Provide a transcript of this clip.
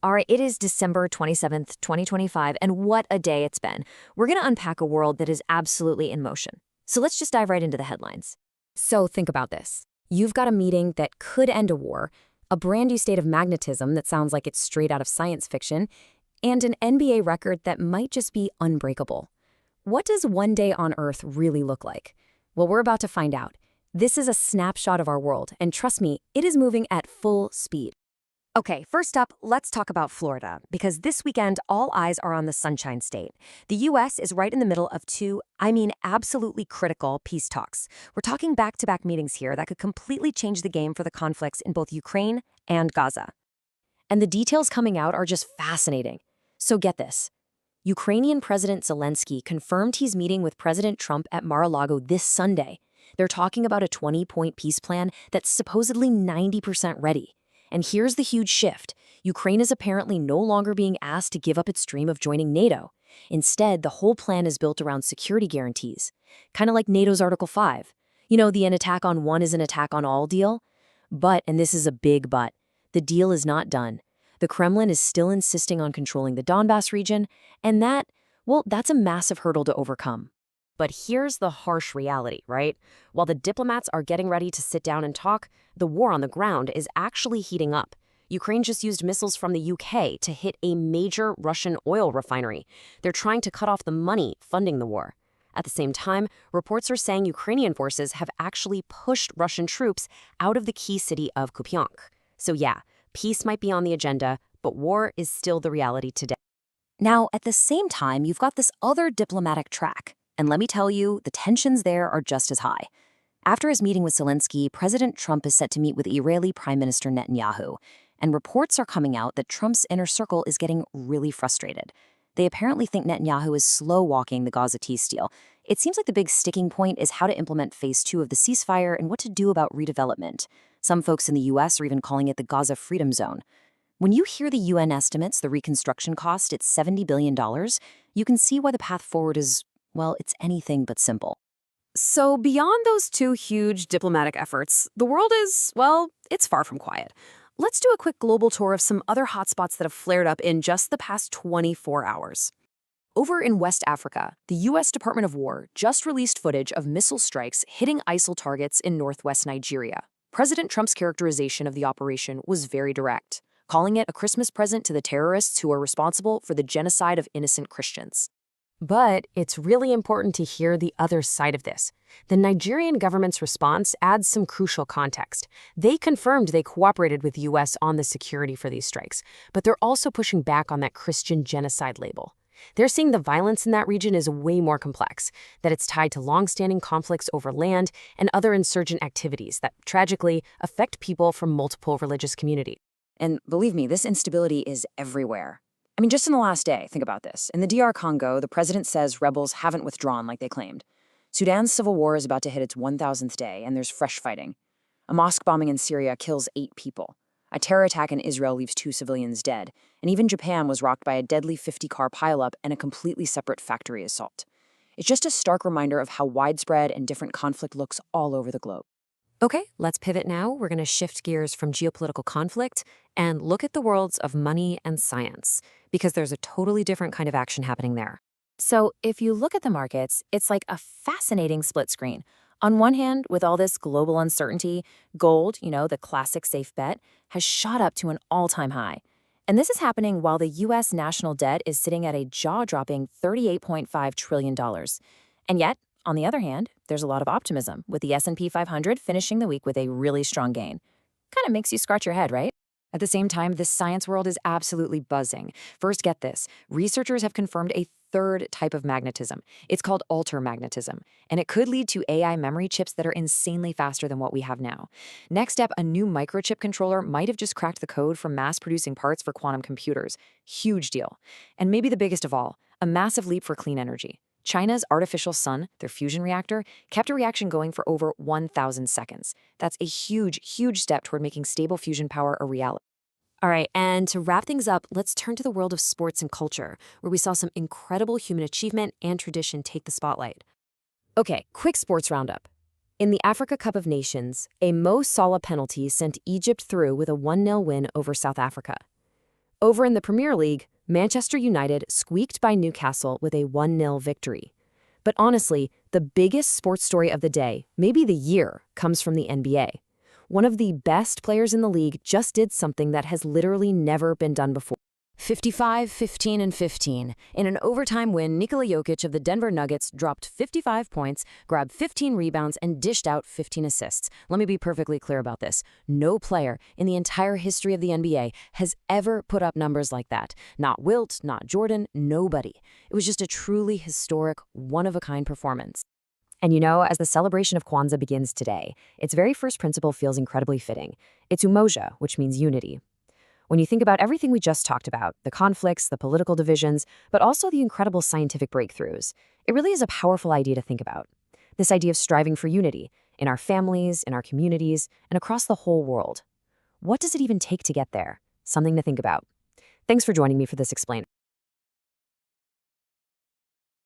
All right, it is December 27th, 2025, and what a day it's been. We're going to unpack a world that is absolutely in motion. So let's just dive right into the headlines. So think about this. You've got a meeting that could end a war, a brand new state of magnetism that sounds like it's straight out of science fiction, and an NBA record that might just be unbreakable. What does one day on Earth really look like? Well, we're about to find out. This is a snapshot of our world, and trust me, it is moving at full speed. Okay, first up, let's talk about Florida, because this weekend, all eyes are on the Sunshine State. The U.S. is right in the middle of two, absolutely critical peace talks. We're talking back-to-back meetings here that could completely change the game for the conflicts in both Ukraine and Gaza. And the details coming out are just fascinating. So get this. Ukrainian President Zelenskyy confirmed he's meeting with President Trump at Mar-a-Lago this Sunday. They're talking about a 20-point peace plan that's supposedly 90% ready. And here's the huge shift. Ukraine is apparently no longer being asked to give up its dream of joining NATO. Instead, the whole plan is built around security guarantees, kind of like NATO's Article 5. You know, the an attack on one is an attack on all deal? But, and this is a big but, the deal is not done. The Kremlin is still insisting on controlling the Donbas region, and that's a massive hurdle to overcome. But here's the harsh reality, right? While the diplomats are getting ready to sit down and talk, the war on the ground is actually heating up. Ukraine just used missiles from the UK to hit a major Russian oil refinery. They're trying to cut off the money funding the war. At the same time, reports are saying Ukrainian forces have actually pushed Russian troops out of the key city of Kupiansk. So yeah, peace might be on the agenda, but war is still the reality today. Now, at the same time, you've got this other diplomatic track. And let me tell you, the tensions there are just as high. After his meeting with Zelenskyy, President Trump is set to meet with Israeli Prime Minister Netanyahu, and reports are coming out that Trump's inner circle is getting really frustrated. They apparently think Netanyahu is slow-walking the Gaza peace deal. It seems like the big sticking point is how to implement Phase 2 of the ceasefire and what to do about redevelopment. Some folks in the U.S. are even calling it the Gaza Freedom Zone. When you hear the UN estimates the reconstruction cost at $70 billion, you can see why the path forward is, well, it's anything but simple. So beyond those two huge diplomatic efforts, the world is, well, it's far from quiet. Let's do a quick global tour of some other hotspots that have flared up in just the past 24 hours. Over in West Africa, the U.S. Department of War just released footage of missile strikes hitting ISIL targets in northwest Nigeria. President Trump's characterization of the operation was very direct, calling it a Christmas present to the terrorists who are responsible for the genocide of innocent Christians. But it's really important to hear the other side of this. The Nigerian government's response adds some crucial context. They confirmed they cooperated with the U.S. on the security for these strikes, but they're also pushing back on that Christian genocide label. They're seeing the violence in that region is way more complex, that it's tied to long-standing conflicts over land and other insurgent activities that tragically affect people from multiple religious communities. And believe me, this instability is everywhere. Just in the last day, think about this. In the DR Congo, the president says rebels haven't withdrawn like they claimed. Sudan's civil war is about to hit its 1,000th day, and there's fresh fighting. A mosque bombing in Syria kills 8 people. A terror attack in Israel leaves 2 civilians dead. And even Japan was rocked by a deadly 50-car pileup and a completely separate factory assault. It's just a stark reminder of how widespread and different conflict looks all over the globe. Okay, let's pivot now. We're going to shift gears from geopolitical conflict and look at the worlds of money and science, because there's a totally different kind of action happening there. So if you look at the markets, it's like a fascinating split screen. On one hand, with all this global uncertainty, gold, the classic safe bet, has shot up to an all-time high. And this is happening while the U.S. national debt is sitting at a jaw-dropping $38.5 trillion. And yet, on the other hand, there's a lot of optimism, with the S&P 500 finishing the week with a really strong gain. Kind of makes you scratch your head, right? At the same time, the science world is absolutely buzzing. First, get this. Researchers have confirmed a third type of magnetism. It's called altermagnetism, and it could lead to AI memory chips that are insanely faster than what we have now. Next step, a new microchip controller might have just cracked the code for mass-producing parts for quantum computers. Huge deal. And maybe the biggest of all, a massive leap for clean energy. China's artificial sun, their fusion reactor, kept a reaction going for over 1,000 seconds. That's a huge, huge step toward making stable fusion power a reality. All right, and to wrap things up, let's turn to the world of sports and culture, where we saw some incredible human achievement and tradition take the spotlight. Okay, quick sports roundup. In the Africa Cup of Nations, a Mo Salah penalty sent Egypt through with a 1-0 win over South Africa. Over in the Premier League, Manchester United squeaked by Newcastle with a 1-0 victory. But honestly, the biggest sports story of the day, maybe the year, comes from the NBA. One of the best players in the league just did something that has literally never been done before. 55, 15, and 15. In an overtime win, Nikola Jokic of the Denver Nuggets dropped 55 points, grabbed 15 rebounds, and dished out 15 assists. Let me be perfectly clear about this. No player in the entire history of the NBA has ever put up numbers like that. Not Wilt, not Jordan, nobody. It was just a truly historic, one-of-a-kind performance. And you know, as the celebration of Kwanzaa begins today, its very first principle feels incredibly fitting. It's umoja, which means unity. When you think about everything we just talked about, the conflicts, the political divisions, but also the incredible scientific breakthroughs, it really is a powerful idea to think about. This idea of striving for unity in our families, in our communities, and across the whole world. What does it even take to get there? Something to think about. Thanks for joining me for this explain.